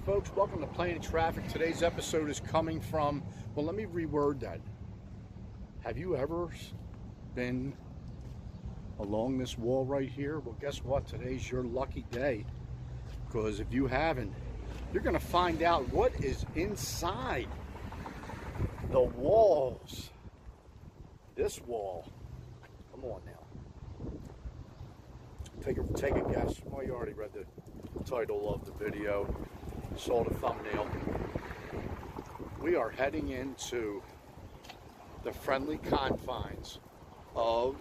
folks, welcome to Playing Traffic. Today's episode is coming from, well, let me reword that. Have you ever been along this wall right here? Well, guess what? Today's your lucky day, because if you haven't, you're going to find out what is inside the walls. This wall. Come on now. Take a guess. Well, you already read the title of the video, saw the thumbnail. We are heading into the friendly confines of...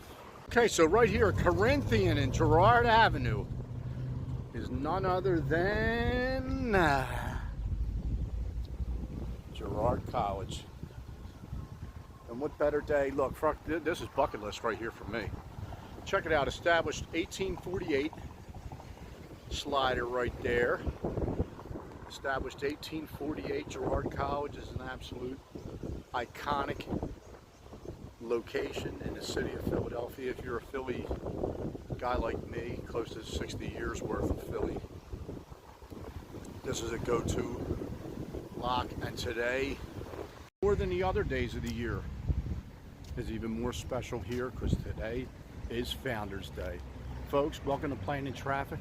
Okay, so right here, Corinthian and Girard Avenue is none other than Girard College. And what better day? Look, this is bucket list right here for me. Check it out, established 1848. Slider right there. Established 1848. Girard College is an absolute iconic location in the city of Philadelphia. If you're a Philly guy like me, close to 60 years worth of Philly, this is a go-to lock. And today, more than the other days of the year, is even more special here because today is Founders Day. Folks, welcome to Playing Traffic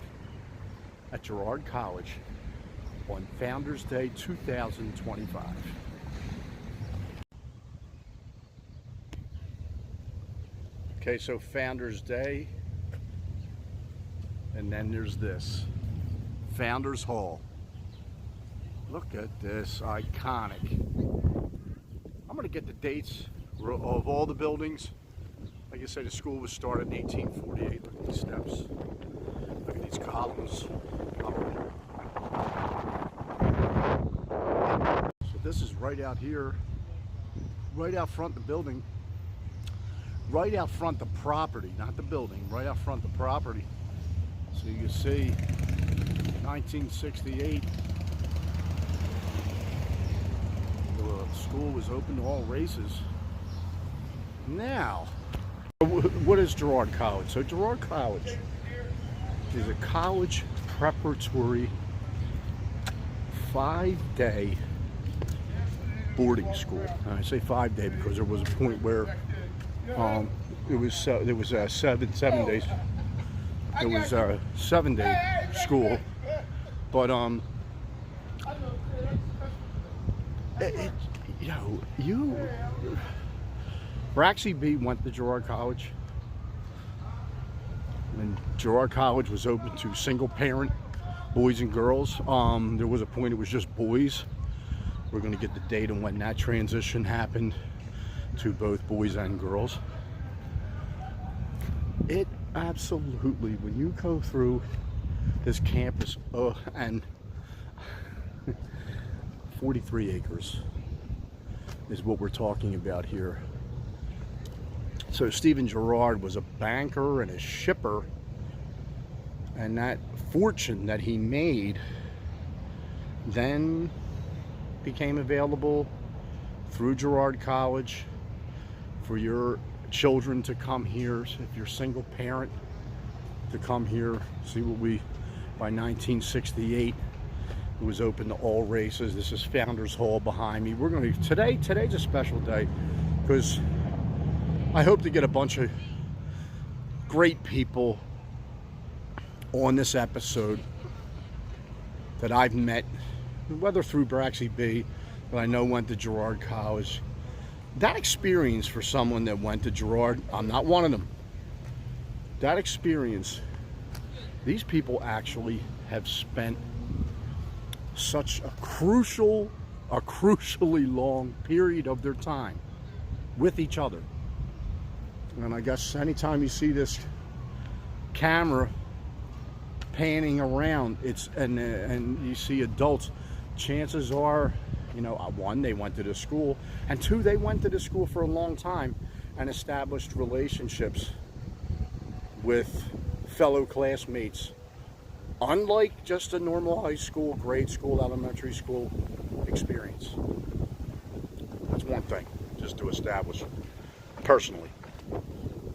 at Girard College on Founders Day 2025. Okay, so Founders Day, and then there's this, Founders Hall. Look at this, iconic. I'm gonna get the dates of all the buildings. Like I said, the school was started in 1848. Look at these steps. Look at these columns. So this is right out here, right out front the building, right out front the property, not the building, right out front the property. So you can see 1968, the school was open to all races. Now, what is Girard College? So Girard College is a college preparatory 5-day boarding school. And I say 5-day because there was a point where it was 7 days. It was a 7-day school, but BRAXYB went to Girard College, and Girard College was open to single parent boys and girls. There was a point it was just boys. We're going to get the date on when that transition happened to both boys and girls. It absolutely, when you go through this campus, and 43 acres is what we're talking about here. So Stephen Girard was a banker and a shipper, and that fortune that he made then became available through Girard College for your children to come here. If you're a single parent, to come here. See what by 1968, it was open to all races. This is Founders Hall behind me. We're going to, today's a special day because I hope to get a bunch of great people on this episode that I've met, whether through BRAXYB, that I know went to Girard College. That experience for someone that went to Girard, I'm not one of them. That experience, these people actually have spent such a crucially long period of their time with each other. And I guess anytime you see this camera panning around, and you see adults, chances are, you know, one, they went to the school, and two, they went to the school for a long time and established relationships with fellow classmates, unlike just a normal high school, grade school, elementary school experience. That's one thing, just to establish personally.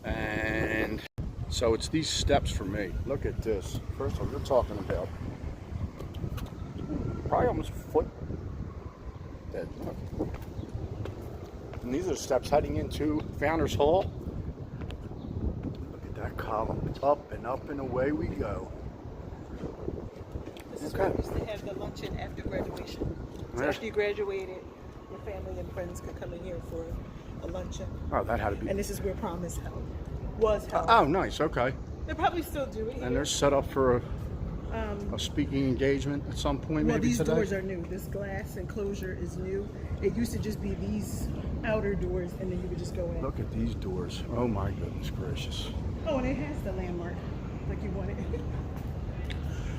And so it's these steps for me. Look at this. First of all, you're talking about probably almost a foot. Look. And these are the steps heading into Founders Hall. Look at that column. Up and away we go. This is where we used to have the luncheon after graduation. So after you graduated, your family and friends could come in here for a luncheon. Oh, that had to be. And this is where prom is held. Was held. Oh, nice. Okay. They probably still do it here. And they're set up for a speaking engagement at some point, well, maybe these today? doors are new. This glass enclosure is new. It used to just be these outer doors, and then you would just go in. Look at these doors. Oh, my goodness gracious. Oh, and it has the landmark, like you wanted.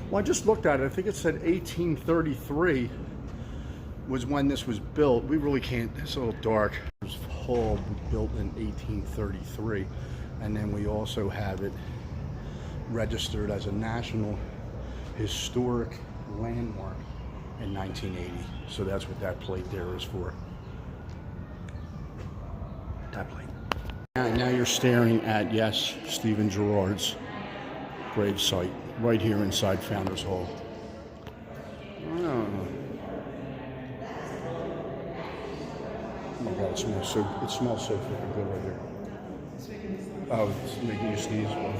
Well, I just looked at it. I think it said 1833 was when this was built. We really can't, it's a little dark. This hall was built in 1833, and then we also have it registered as a National Historic Landmark in 1980. So that's what that plate there is for. That plate. Now you're staring at, yes, Stephen Girard's grave site right here inside Founders Hall. Oh my God, it smells so freaking good right here. Oh, it's making you sneeze. Well,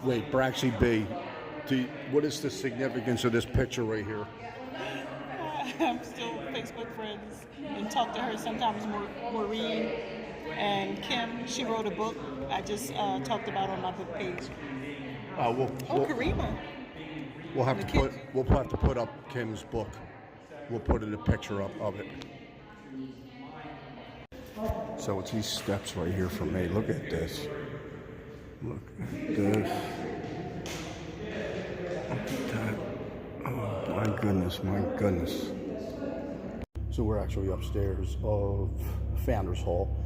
Wait, BRAXYB, what is the significance of this picture right here? I'm still Facebook friends and talk to her sometimes. Maureen and Kim, she wrote a book I just talked about on my book page. Karima. We'll have to put up Kim's book. We'll put a picture up of it. So it's these steps right here for me. Look at this. Look at this. Look at that. Oh my goodness, my goodness. So we're actually upstairs of Founders Hall,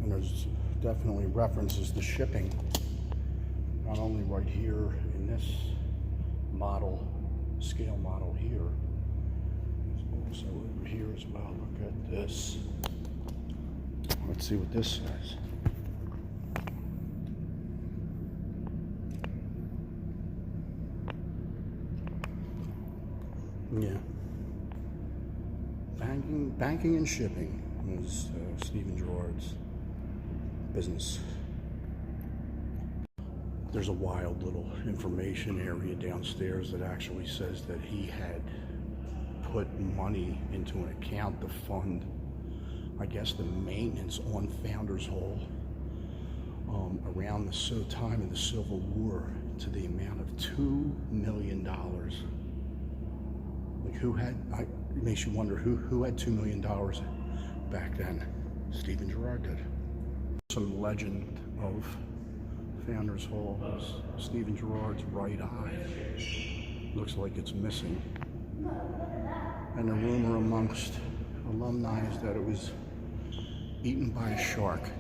and there's definitely references to shipping, not only right here in this scale model here, it's also over here as well. Look at this. Let's see what this says. Yeah. Banking and shipping was Stephen Girard's business. There's a wild little information area downstairs that actually says that he had put money into an account to fund, I guess, the maintenance on Founders Hall around the time of the Civil War to the amount of $2 million. Like it makes you wonder who had $2 million back then. Stephen Girard did. Some legend of Founders Hall is Stephen Girard's right eye. Looks like it's missing. And a rumor amongst alumni is that it was eaten by a shark.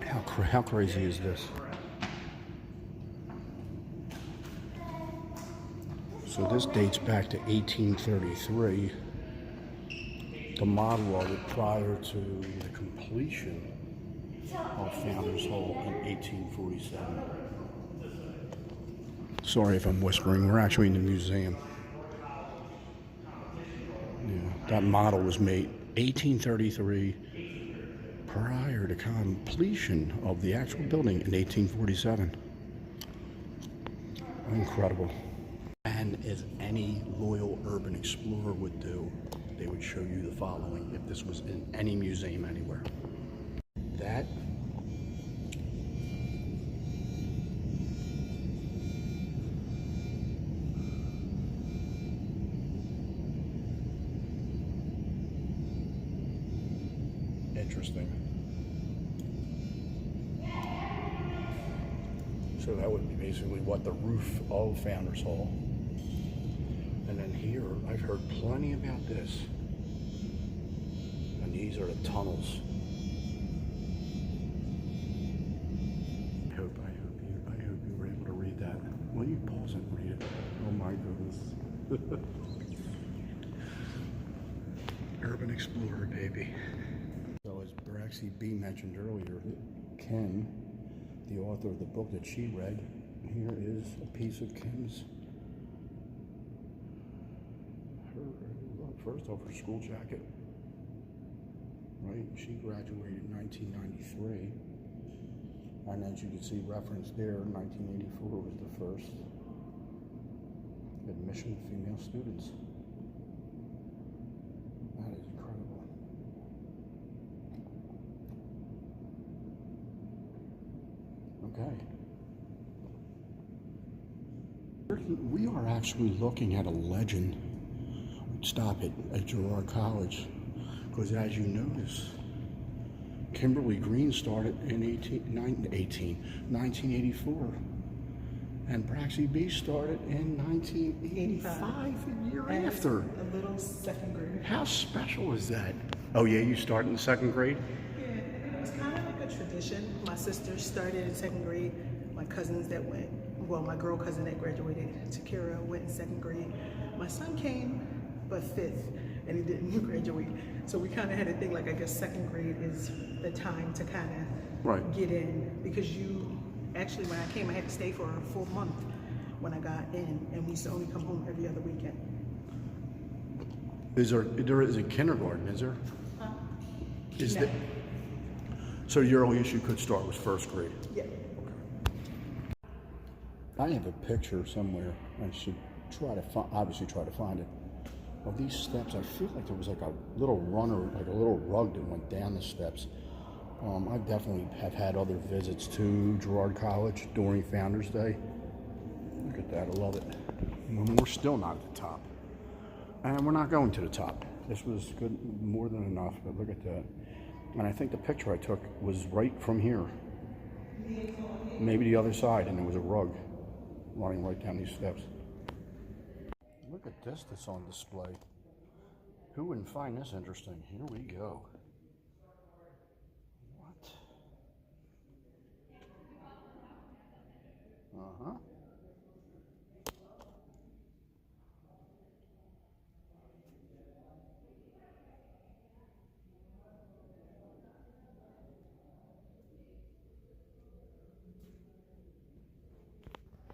How crazy is this? So this dates back to 1833. The model of it prior to the completion of Founders Hall in 1847. Sorry if I'm whispering, we're actually in the museum. Yeah, that model was made 1833 prior to completion of the actual building in 1847. Incredible. And as any loyal urban explorer would do, they would show you the following if this was in any museum anywhere. That interesting. So that would be basically what the roof of Founders Hall. And then here, I've heard plenty about this. And these are the tunnels. I hope you were able to read that. Will you pause and read it? Oh my goodness. Urban Explorer, baby. So as BRAXYB mentioned earlier, Ken, the author of the book that she read, Here is a piece of Kim's. First off, her school jacket. Right, she graduated in 1993. And as you can see referenced there, 1984 was the first admission of female students. That is incredible. Okay. We are actually looking at a legend. Stop it at Girard College, because as you notice, Kimberly Green started in 1984, and BRAXYB started in 1985, a year after. A little second grade. How special is that? Oh yeah, you started in second grade? Yeah, it was kind of like a tradition. My sister started in second grade. My cousins that went, well, my girl cousin that graduated, Takira, went in second grade. My son came, but fifth, and he didn't graduate. So we kind of had a thing like, I guess second grade is the time to kind of get in, because you actually, when I came, I had to stay for a full month when I got in, and we used to only come home every other weekend. There is a kindergarten, is there? Is No. that, so your earliest you could start was first grade? Yeah. I have a picture somewhere. I should try to obviously try to find it. Of these steps, I feel like there was like a little runner, like a little rug that went down the steps. I definitely have had other visits to Girard College during Founders Day. Look at that, I love it. And we're still not at the top. And we're not going to the top. This was good, more than enough, but look at that. And I think the picture I took was right from here. Maybe the other side, and there was a rug running right down these steps. Look at this that's on display. Who wouldn't find this interesting? Here we go. What? Uh-huh.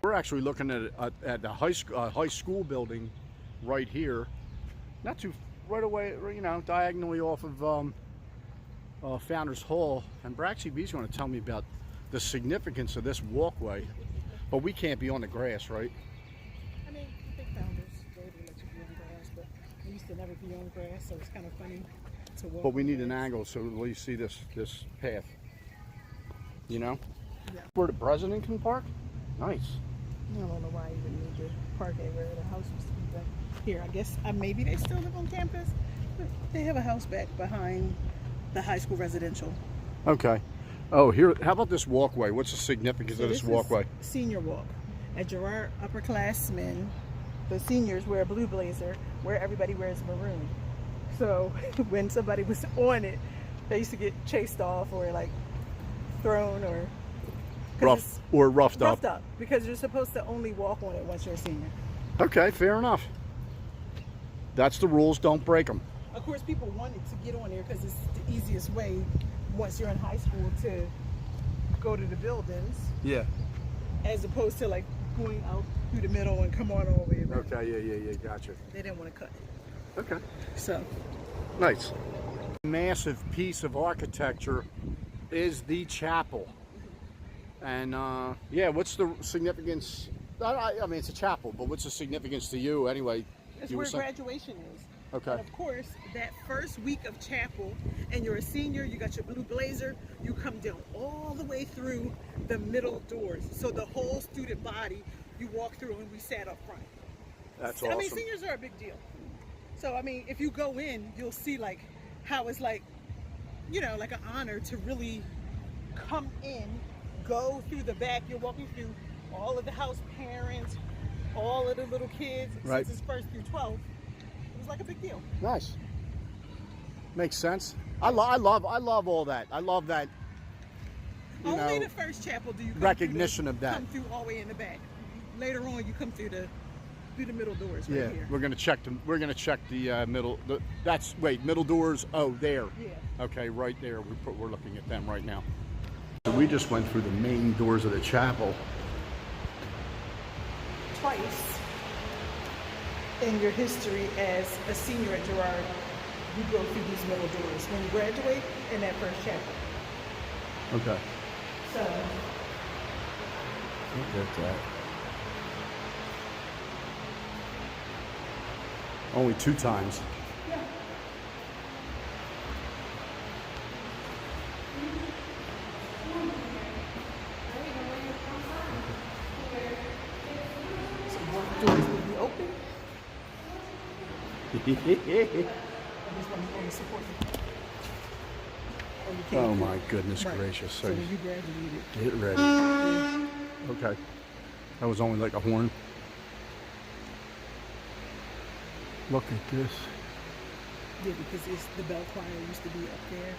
We're actually looking at the high school building right here, not too right away, you know, diagonally off of Founders Hall. And BRAXYB is going to tell me about the significance of this walkway, but we can't be on the grass, right? I mean, I think Founders, they would let you be on grass, but we used to never be on grass, so it's kind of funny to walk. But we need an angle so at least see this path. You know, Yeah. where the president can park. Nice. I don't know why you would need to park anywhere the house used to be back here. I guess maybe they still live on campus, but they have a house back behind the high school residential. Okay. Oh, here. How about this walkway? What's the significance of this walkway? Senior walk. At Girard, upperclassmen, the seniors wear a blue blazer, where everybody wears maroon. So when somebody was on it, they used to get chased off or like thrown or roughed up. Because you're supposed to only walk on it once you're a senior. Okay, fair enough. That's the rules. Don't break them. Of course, people wanted to get on there because it's the easiest way once you're in high school to go to the buildings. Yeah. As opposed to like going out through the middle and come on all the way around. Okay. Yeah. Gotcha. They didn't want to cut it. Okay. So. Nice. Massive piece of architecture is the chapel. And yeah, what's the significance? I mean, it's a chapel, but what's the significance to you anyway? It's where graduation is. Okay. And of course, that first week of chapel, and you're a senior, you got your blue blazer, you come down all the way through the middle doors. So the whole student body, you walk through, and we sat up front. That's awesome. I mean, seniors are a big deal. So, I mean, if you go in, you'll see like how it's like, you know, like an honor to really come in, go through the back. You're walking through all of the house parents, all of the little kids, right. Since it's first through 12. It was like a big deal. Nice. Makes sense. I love all that. I love that. Only the first chapel do you come recognition of that. Come through all the way in the back. Later on, you come through the middle doors. Right Yeah, here. we're gonna check the middle. Middle doors. Oh, there. Yeah. Okay, right there. We're looking at them right now. So we just went through the main doors of the chapel. twice in your history as a senior at Girard, you go through these middle doors when you graduate in that first chapter. Okay. So, Look at that. Only 2 times. yeah. So both doors will be open. Or this one you only support the or you can't Oh do my it. goodness Right. gracious. So when you graduated, Get ready. yeah. Okay. That was only like a horn. Look at this. Yeah, because it's the bell choir used to be up there.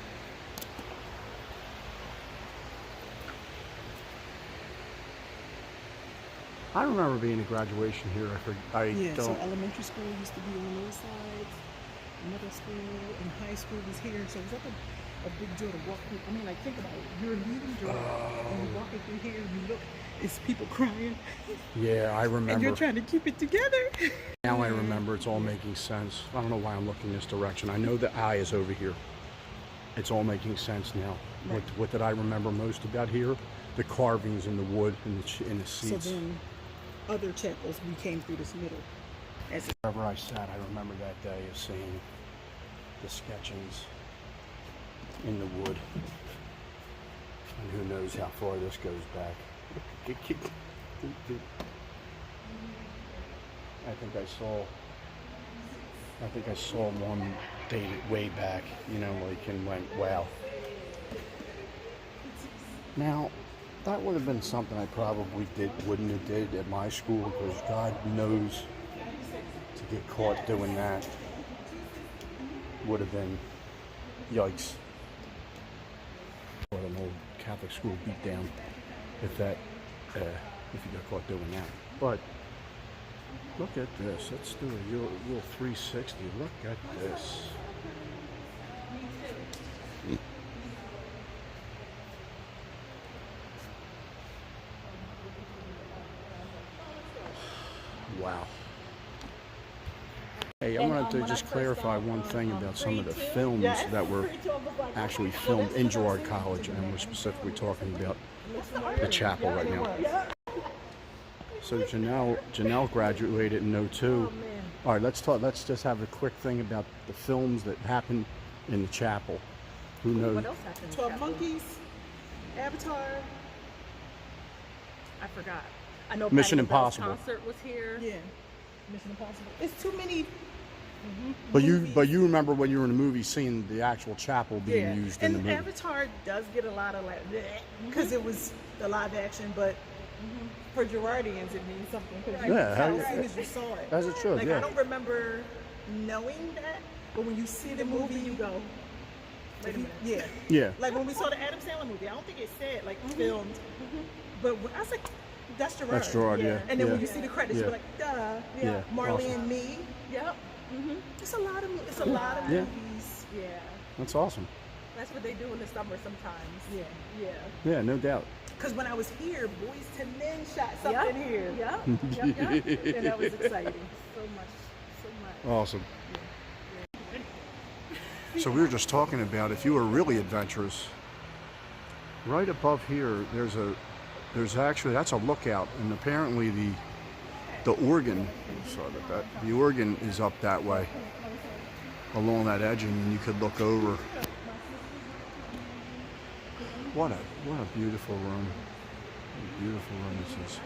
I remember being at graduation here. Yeah, so don't. elementary school used to be on the north side, middle school and high school was here. So it was like a big deal to walk through. I mean, like, think about it. You're leaving Girard and you're walking through here and you look, it's people crying. Yeah, I remember. And you're trying to keep it together. Now I remember. It's all making sense. I don't know why I'm looking this direction. I know the eye is over here. It's all making sense now. Right. What did I remember most about here? The carvings in the wood and in the So seats. then other chapels, we came through this middle. As a, Wherever I sat, I remember that day of seeing the sketchings in the wood. And who knows how far this goes back. I think I saw one dated way back, you know, like, and went, wow. Now, that would have been something I probably wouldn't have did at my school, because God knows to get caught doing that would have been yikes. Or an old Catholic school beat down if you got caught doing that. But look at this. Let's do a little 360. Look at this. Wow. Hey, I wanted to just clarify one thing about some of the films that were actually filmed in Girard College, and we're specifically talking about the chapel right now. So Janelle graduated in 02. All right, let's just have a quick thing about the films that happened in the chapel. Who knows? What else happened? 12 Monkeys, Avatar. I forgot. I know Mission Patti LaBelle's Impossible. concert was here. Yeah. Mission Impossible. It's too many. But you remember when you were in the movie seeing the actual chapel being used in the and movie. Avatar does get a lot of like, because it was the live action, but for Girardians it means something. Because you Yeah, tell how- as soon as you saw it. As it should, Like, yeah. I don't remember knowing that, but when you see the movie, you go, Wait a minute. yeah. Yeah. Like when we saw the Adam Sandler movie, I don't think it said like filmed, but I was like, that's Girard. That's Girard, yeah. And then when yeah. you see the credits, Yeah. you're like, duh. Yeah, Marley awesome. and Me. Yep. It's a lot of Yeah. movies. Yeah. That's awesome. That's what they do in the summer sometimes. Yeah. Yeah. Yeah, no doubt. Because when I was here, Boys to Men shot something here. Yep. Yep. And that was exciting. So much. So much. Awesome. So we were just talking about, if you were really adventurous, right above here, there's actually, that's a lookout, and apparently the organ, sorry about that, the organ is up that way, along that edge, and you could look over. What a beautiful room. What a beautiful room this is.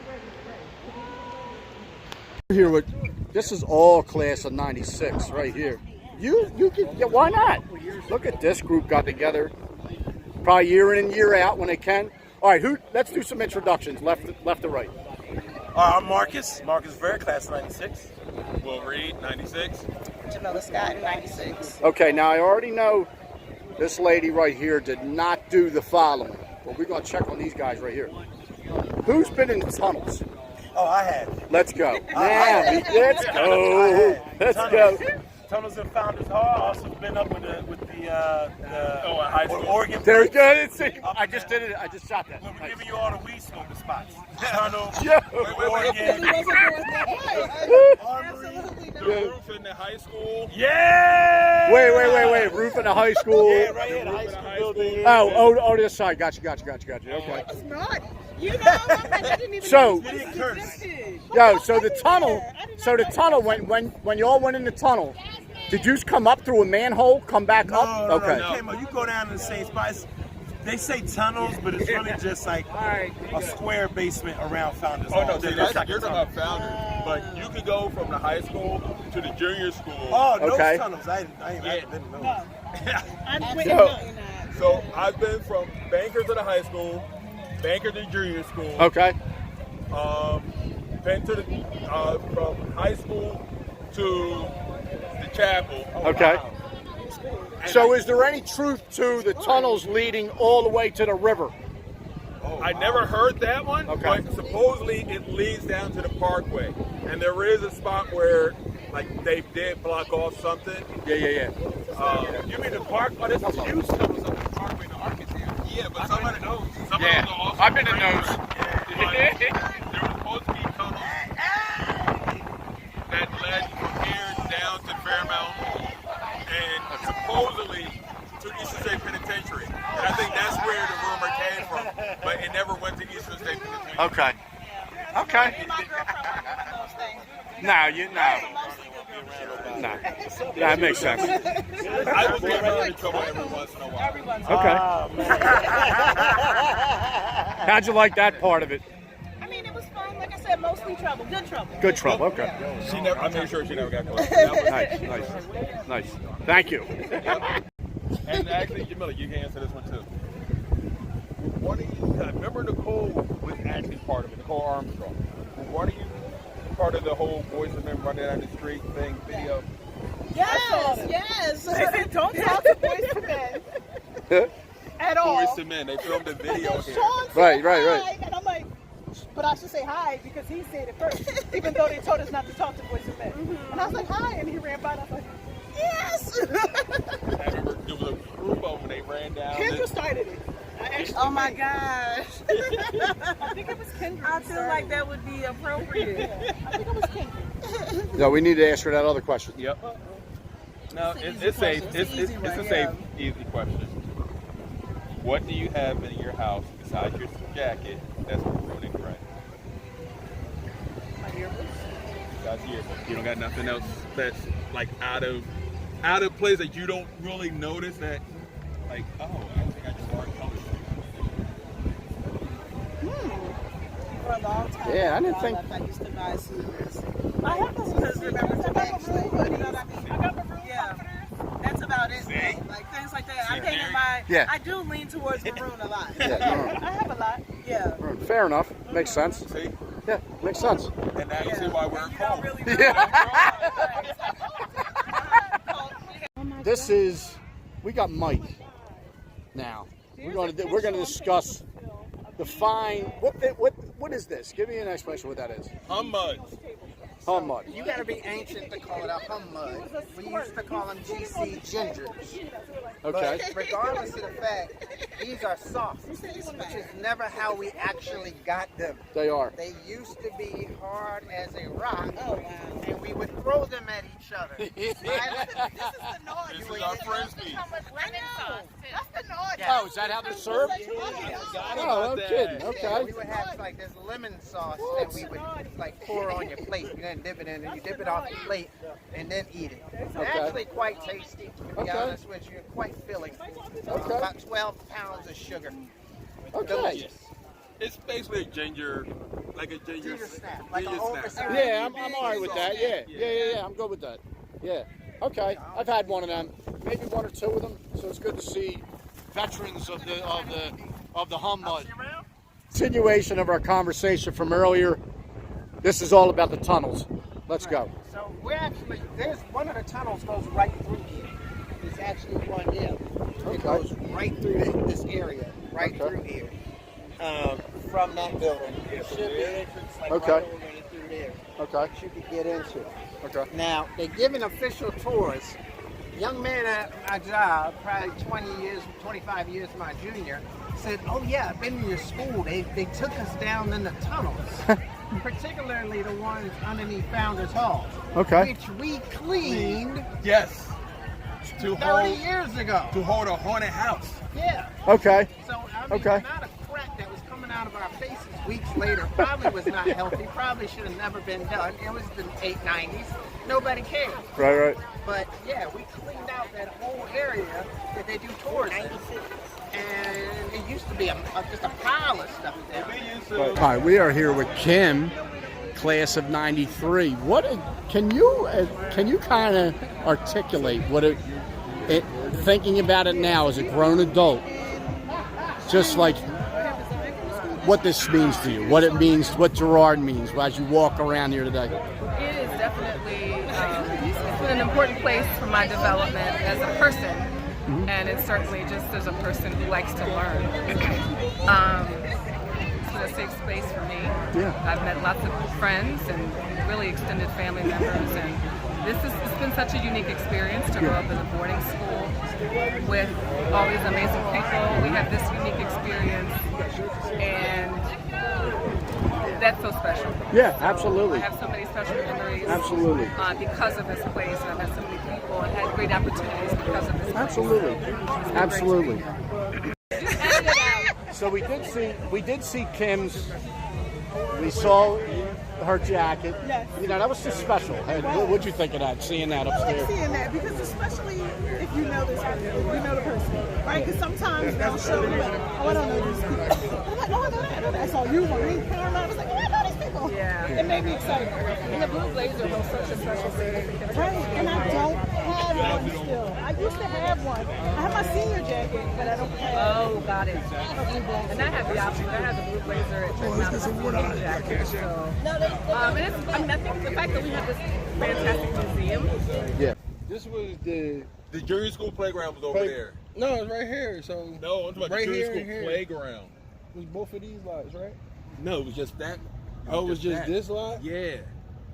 Here with, this is all class of 96 right here. You can, yeah, why not? Look at this group got together, probably year in and year out when they can. All right, let's do some introductions, left to right. I'm Marcus. Marcus Ver, class of 96. Will Reed, 96. Jamila Scott, 96. Okay, now I already know this lady right here did not do the following, but we're gonna check on these guys right here. Who's been in the tunnels? Oh, I have. Let's go. I Let's go. Let's go. tunnels in Founders Hall. I also been up with high school. Oregon. There you go. I just did it. I just shot that. We're giving you all the weed smoking spots. Tunnel, Yeah. Oregon. Absolutely not. Roof in the high school. Yeah. Wait. Roof in a high school. Yeah, right here, the high school building. Oh, this side. Gotcha. Okay. It's not. You know, I didn't even So, know this existed. so the tunnel, when you all went in the tunnel, did you come up through a manhole, come back up? No, Okay. you came up, you go down to the same spots. They say tunnels, but it's really just like a square basement around Founders Hall. Oh no, see, that's, you're talking about Founders, but you could go from the high school to the junior school. Oh, no Okay. tunnels. I didn't know. So I've been from Bankers to the high school, Bankers to junior school. Okay. Been to the from high school to the chapel. Okay. So is there any truth to the tunnels leading all the way to the river? I never heard that one, Okay. but supposedly it leads down to the parkway. And there is a spot where, like, they did block off something. Yeah. You mean the park? Oh, there's a huge tunnels up the parkway to Arkansas. Yeah, but somebody knows. Yeah, I've been in those. There was supposed to be tunnels that led from here down to Fairmount and supposedly to Eastern State Penitentiary. And I think that's where the rumor came from. But it never went to Eastern State Penitentiary. Okay. My girlfriend was one of those things. No. That makes sense. I would get around in trouble every once in a while. Okay. How'd you like that part of it? I mean, it was fun. Like I said, mostly trouble. Good trouble. Good trouble. Okay. I made sure she never got caught. Nice. Thank you. And actually, Jamila, you can answer this one too. What do you remember? Nicole was actually part of it. Nicole Armstrong. What are you part of the whole Boys and Men running down the street thing video? Yes. They said, don't talk to boys to men at all. Boys to Men. They filmed a video here. Sean said Right. hi, and I'm like, but I should say hi because he said it first, even though they told us not to talk to boys and men. And I was like, hi, and he ran by, and I was like, yes. I remember there was a group of them. They ran down. Kendra started it. Oh my gosh. I think it was Kendra. I feel like that would be appropriate. I think it was Kendra. No, we need to ask her that other question. Yep. No, it's a safe, easy question. What do you have in your house besides your jacket that's maroon and gray? My earbuds. Besides your earbuds. You don't got nothing else that's like out of place that you don't really notice that, like, oh, I think I just learned colors. For a long time. Yeah, I didn't think. I used to buy sneakers. I have those Because remember to actually, you know what I mean? I got maroon Yeah. comforters. That's about it. See? Like things like that. I See, painted there- my. Yeah. I do lean towards maroon a lot. Yeah, I have a lot. Yeah. fair enough. Makes sense. See? Yeah, makes sense. And now you see why we're You don't cold. really know. This is. We got Mike. Now we're going to discuss the fine. What is this? Give me an explanation of what that is. Hummuds. Hum mud. You gotta be ancient to call it a hum mud. We used to call them GC gingers. Okay. But regardless of the fact, these are soft, which is never how we actually got them. They are. They used to be hard as a rock, Oh wow. and we would throw them at each other. This is our frisbee. That's the noise. Oh, is that how they're served? Oh, I'm kidding. Yeah, Okay. we would have like this lemon sauce that we would like pour on your plate. You then dip it in, and you dip it off the plate, and then eat it. It's Okay. actually quite tasty, to be Okay. honest with you. Quite filling. Okay. About 12 pounds of sugar. Okay. Delicious. It's basically a ginger, like a ginger Ginger snap, like ginger an oversized- snap. Yeah, I'm all right with that. Yeah. I'm good with that. Yeah. Okay. I've had one of them, maybe one or two of them. So it's good to see veterans of the hum mud. Continuation of our conversation from earlier. This is all about the tunnels. Let's go. So we're actually, there's one of the tunnels goes right through here. There's actually one here. Okay. It goes right through this area, right Okay. through here. From that building. There should be an entrance like Okay. right over there through there. Okay. that you could get into. Okay. Now, they're giving official tours. Young man at my job, probably 25 years my junior, said, oh yeah, I've been in your school. They took us down in the tunnels, particularly the ones underneath Founders Hall, Okay. which we cleaned Yes. To 30 years ago. to hold a haunted house. Yeah. Okay. So, I mean, Okay. the amount of crap that was coming out of our faces weeks later probably was not healthy, probably should have never been done. It was the 890s. Nobody cared. Right. But yeah, we cleaned out that whole area that they do tours in. And it used to be just a pile of stuff there. All right, we are here with Kim, class of '93. What can you kind of articulate what it thinking about it now as a grown adult, just like what this means to you, what it means, what Girard means as you walk around here today? It is definitely it's been an important place for my development as a person, and it's certainly just as a person who likes to learn. It's been a safe space for me. Yeah. I've met lots of friends and really extended family members, and it's been such a unique experience to grow up in a boarding school with all these amazing people. We have this unique experience, and that's so special. Yeah, So absolutely. I have so many special memories. Absolutely. Because of this place, and I've met so many people and had great opportunities because of this place. Absolutely. Absolutely. Just edit it out. So we did see Kim's. We saw her jacket. Yes. You know, that was just special. Hey, what'd you think of that? Seeing that I like upstairs. seeing that because especially if you know this person, if you know the person, right? Because sometimes they'll show you like, oh, I don't know these people. I'm like, oh, I know that. I saw you on LinkedIn. And I was like, oh, I know these people. Yeah. It made me excited. And the blue blazer holds such a special significance. Right, and I don't have one still. I used to have one. I have my senior jacket, but I don't have Oh, got it. And I have the option. I have the blue blazer. It turns out the senior jacket. So, and it's, I mean, I think the fact that we have this fantastic museum. Yeah. This was the The junior school playground was over there. no, it's right here. So No, I'm talking about right the junior here school and here. playground. It was both of these lots, right? No, it was just that. Oh, it was just that. this lot. Yeah,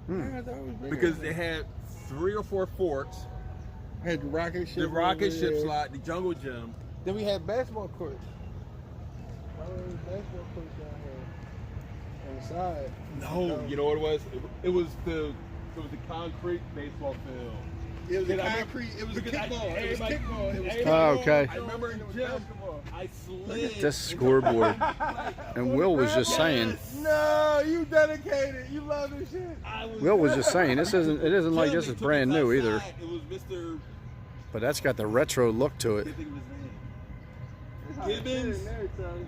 Man, I thought it was bigger. because they had 3 or 4 forts. had the rocket ship. The rocket over ship there. slot, the jungle gym. Then we had basketball courts. Why were there basketball courts down here on the side? No, you know what it was? It was the concrete baseball field. It was a Because I concrete. It was a because kickball. It was everybody- kickball. It was everybody- kickball. Oh, okay. I remember in the gym, I slid. This scoreboard. And Will was just saying. No, you dedicated. You love this shit. Will was just saying. It isn't like this is brand new either. It was Mr. But that's got the retro look to it. I think of his name. I did Gibbons. it every time.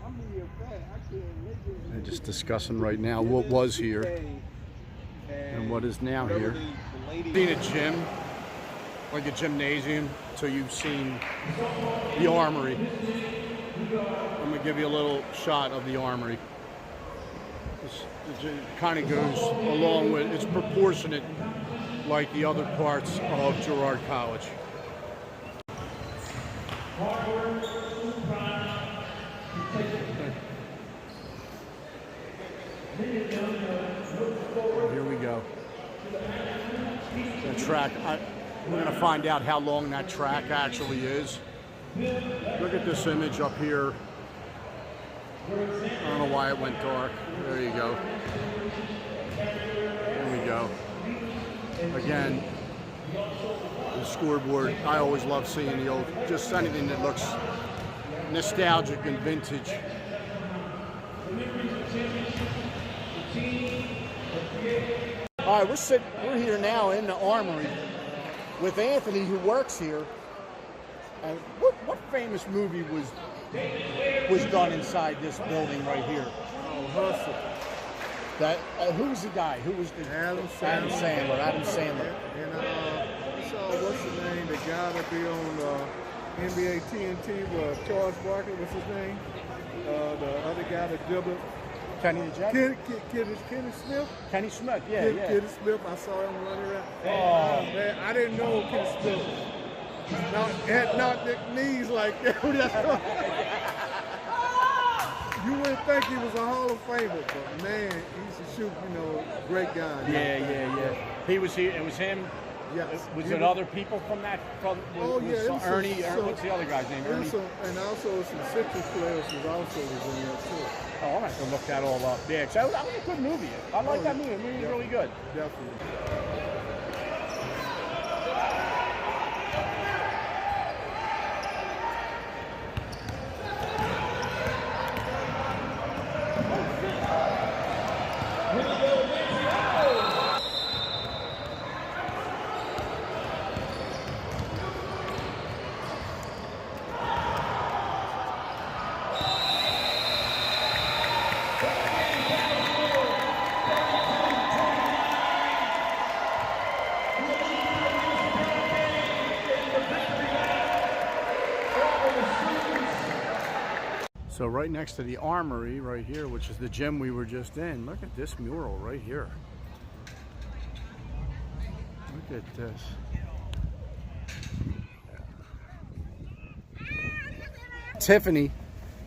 I'm gonna be a fat. I can't make it. They're just discussing right now what was here and what is now Whatever here. the lady. Seen a gym, like a gymnasium, so you've seen the armory. I'm gonna give you a little shot of the armory. It kind of goes along with, it's proportionate like the other parts of Girard College. Here we go. The track, we're going to find out how long that track actually is. Look at this image up here. I don't know why it went dark. There you go. There we go. Again, the scoreboard. I always love seeing the old, just anything that looks nostalgic and vintage. All right, we're here now in the armory with Anthony, who works here. And what famous movie was done inside this building right here? Oh, Hustle. That who's the guy? Who was the Adam Adam Sandler. Sandler. And I saw what's his name? The guy that be on NBA TNT, Charles Barkley. What's his name? The other guy that dribbled. Kenny the Jet? Kenny Smith. Kenny Smith. Yeah, Kenny, yeah. Kenny Smith. I saw him running around. Oh. Man, I didn't know Kenny Smith had not the knees like that. You wouldn't think he was a Hall of Famer, but man, he's a shoot, you know, great guy. Yeah. He was here. It was him. Yes. Was it other people from that? Oh, yeah. it was Ernie. some- What's the other guy's name? it Ernie. was and also some Citrus players was also in there too. Oh, I'm gonna have to look that all up. Yeah, so that was a good movie. I like that movie. The movie was really good. Definitely. So right next to the Armory right here, which is the gym we were just in, look at this mural right here. Look at this. Tiffany,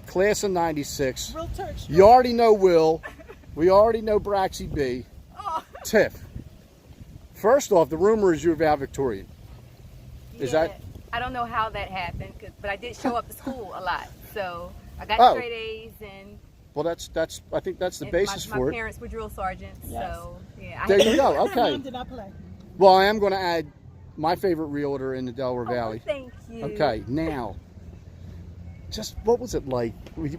class of 96. Real church. You already know Will. We already know BRAXYB. Oh. Tiff, first off, the rumor is you're valedictorian. Is Yeah, that? I don't know how that happened, but I did show up to school a lot. So I got Oh. straight A's, and Well, that's. I think that's the and basis my for it. parents were drill sergeants. So yeah, There you go. My Okay. mom did not play. Well, I am going to add my favorite realtor in the Delaware Oh, Valley. thank you. Okay, now, just what was it like? We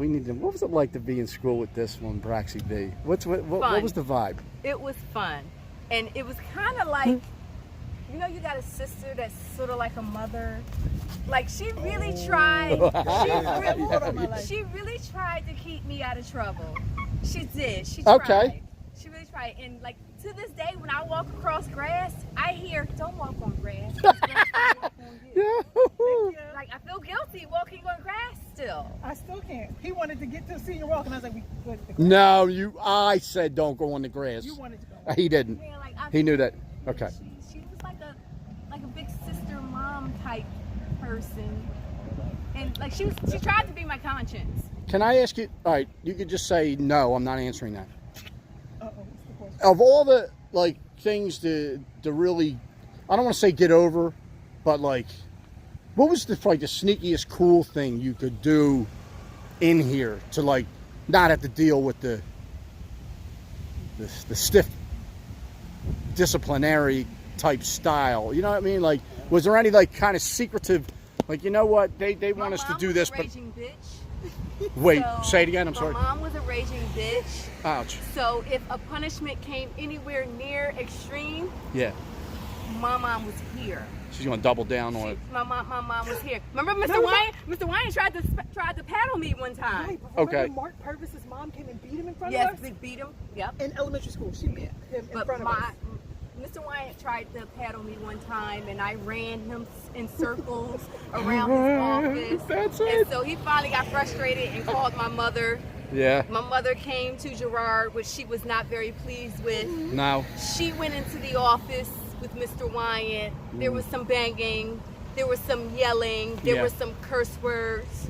need to. What was it like to be in school with this one, BRAXYB? What Fun. was the vibe? It was fun, and it was kind of like, you know, you got a sister that's sort of like a mother. Like she really tried. She really tried to keep me out of trouble. She did. She tried. Okay. She really tried, and like to this day, when I walk across grass, I hear, "Don't walk on grass." 'Cause grass will walk on you." Yeah. Like I feel guilty walking on grass still. I still can't. He wanted to get to senior walk, and I was like, "We good." No, I said don't go on the grass. You wanted to go. He didn't. Man, like He knew that. Okay. She was like a big sister mom type person, and like she tried to be my conscience. Can I ask you? All right, you could just say no. I'm not answering that. What's the question? Of all the like things to really, I don't want to say get over, but like, what was the sneakiest cool thing you could do in here to like not have to deal with the stiff disciplinary type style? You know what I mean? Like, was there any like kind of secretive, like, you know what, they want us to do this, but Raging bitch. wait, So, say it again. I'm sorry. My mom was a raging bitch. Ouch. So if a punishment came anywhere near extreme, Yeah, my mom was here. she's gonna double down on it. My mom was here. Remember Mr. Wayne? Mr. Wayne tried to paddle me one time. Right, but remember Okay. Mark Purvis's mom came and beat him in front Yes, of us? they beat him. Yep. In elementary school. She beat him in But front of us. Mr. Wyatt tried to paddle me one time, and I ran him in circles around his office. That's And it. so he finally got frustrated and called my mother. Yeah. My mother came to Girard, which she was not very pleased with. No. She went into the office with Mr. Wyatt. There was some banging. There was some yelling. There Yeah. were some curse words.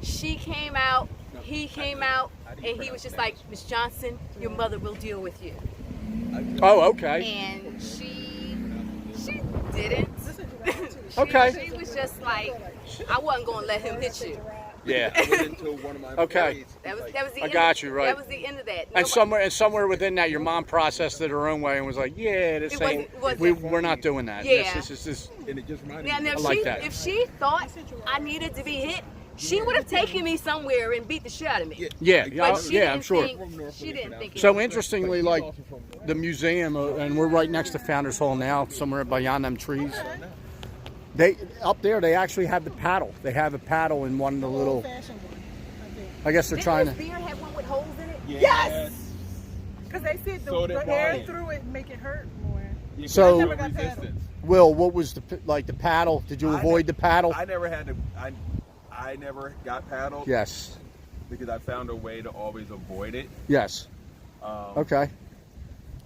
She came out. He came out, and he was just like, "Miss Johnson, your mother will deal with you." Oh, okay. And she didn't. Okay. She was just like, I wasn't gonna let him hit you. Yeah. I went into one of my Okay. That was the I end. got you, right. That was the end of that. And somewhere within that, your mom processed it her own way and was like, "Yeah, this It ain't. wasn't- We're not doing that. Yeah. This is And it just reminded Now, me. I like that. if she thought I needed to be hit, she would have taken me somewhere and beat the shit out of me. yeah, But she yeah. I'm didn't sure. think- She didn't think it So was- interestingly, like the museum, and we're right next to Founders Hall now, somewhere beyond them trees. They up there, they actually have the paddle. They have a paddle in one of the little. Old-fashioned one, I think. I guess they're Didn't trying this to. beer have one with holes in it? Yes! Because they said So the did air mine. through it and make it hurt more. So- I never got paddled. resistance. Will, what was the paddle? Did you avoid the paddle? I never had to. I never got paddled. Yes. Because I found a way to always avoid it. Yes. Okay.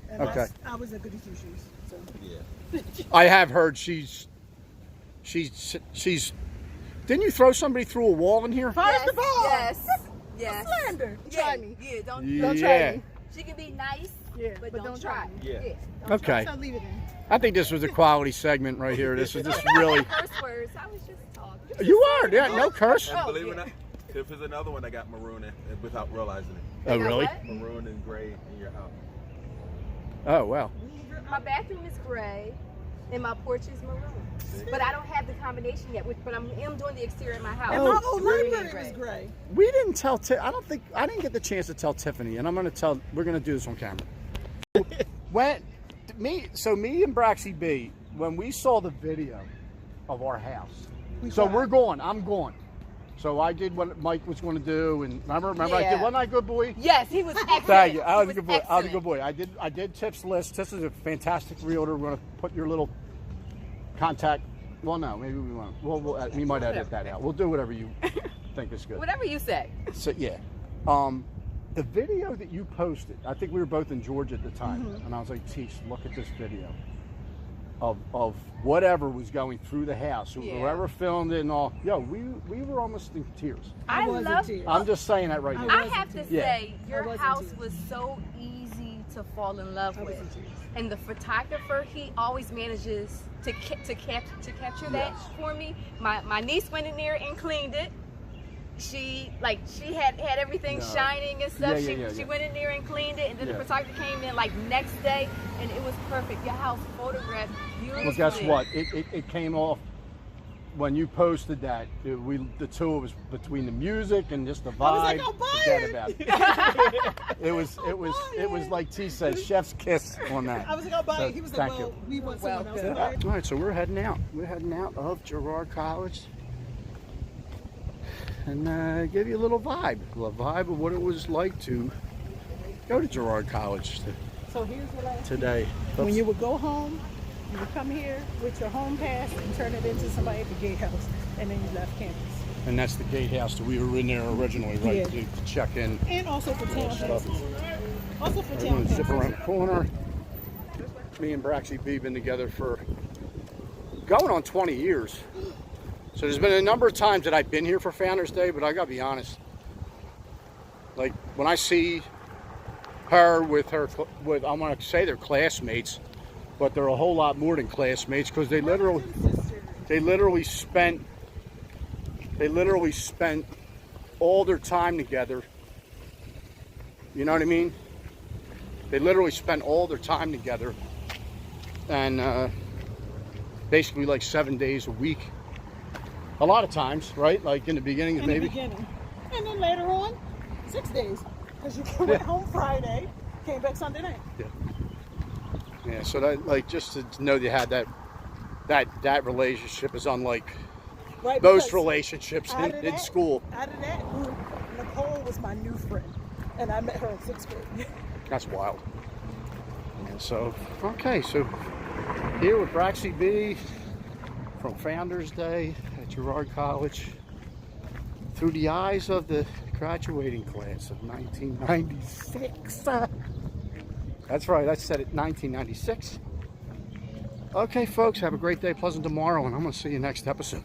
And Okay. I was a goody two shoes. So. Yeah. I have heard she's. Didn't you throw somebody through a wall in here? First of all, Yes. Yes. Slander. Try me. Yeah, don't Don't Yeah. try me. She can be nice, Yeah, but don't try. Yeah. Okay. So leave it in. I think this was a quality segment right here. This is just really. Curse words. I was just talking. You are, yeah, no curse. And believe it or not, if there's another one that got maroon without realizing it. Oh, really? Maroon and gray in your house. Oh, wow. My bathroom is gray, and my porch is maroon. But I don't have the combination yet. But I'm doing the exterior of my house. And my old Green and library was gray. We didn't tell I didn't get the chance to tell Tiffany, and we're gonna do this on camera. Me and BRAXYB, when we saw the video of our house, I'm going. So I did what Mike was going to do, and remember I did, wasn't I a good boy? Yes, he was excellent. Thank you. I was a He good boy. I was a excellent. good boy. I did Tips list. Tips is a fantastic realtor. We're going to put your little contact. Well, no, maybe we won't. We might edit that out. We'll do whatever you think is good. Whatever you say. So yeah, the video that you posted. I think we were both in Georgia at the time, and I was like, "Teach, look at this video of whatever was going through the house, Yeah. whoever filmed it and all." Yo, we were almost in tears. I was in love. tears. I'm just saying that right now. I have to Yeah. say, I your was in house tears. was so easy to fall in love I was with, in tears. and the photographer, he always manages to capture that Yes. for me. My niece went in there and cleaned it. She had everything No. shining and stuff. Yeah, She yeah. went in there and cleaned it, and then Yeah. the photographer came in like next day, and it was perfect. Your house photographed beautifully. Well, guess what? It came off when you posted that. The two of us, between the music and just the vibe. I was like, "I'll buy forget it." about it. It was like T said, chef's kiss on that. I was like, "I'll buy So, it." He was like, thank "Well, you. we want someone else to Welcome. buy it." All right, so we're heading out. We're heading out of Girard College, and give you a little vibe of what it was like to go to Girard College So here's what I today. When you would go home, you would come here with your home pass and turn it into somebody at the gatehouse, and then you left campus. And that's the gatehouse that we were in there originally, right? Yeah. To check in. And also for town Stuff. passes. Also for We're town going to zip passes. around the corner. Me and BRAXYB been together for going on 20 years. So there's been a number of times that I've been here for Founders Day, but I gotta be honest. Like when I see her with I want to say they're classmates, but they're a whole lot more than classmates because they literally spent all their time together. You know what I mean? They literally spent all their time together, and basically like 7 days a week. A lot of times, right? Like in the beginning, In maybe. the beginning. And then later on, 6 days. Because you went home Friday, came back Sunday night. Yeah. So that, like, just to know they had that relationship is unlike Right, most because relationships out of in that- school. Out of that group, Nicole was my new friend. And I met her in 6th grade. That's wild. Yeah, so, okay, so here with BRAXYB from Founders Day at Girard College through the eyes of the graduating class of 1996. That's right, I said it, 1996. Okay, folks, have a great day, pleasant tomorrow, and I'm going to see you next episode.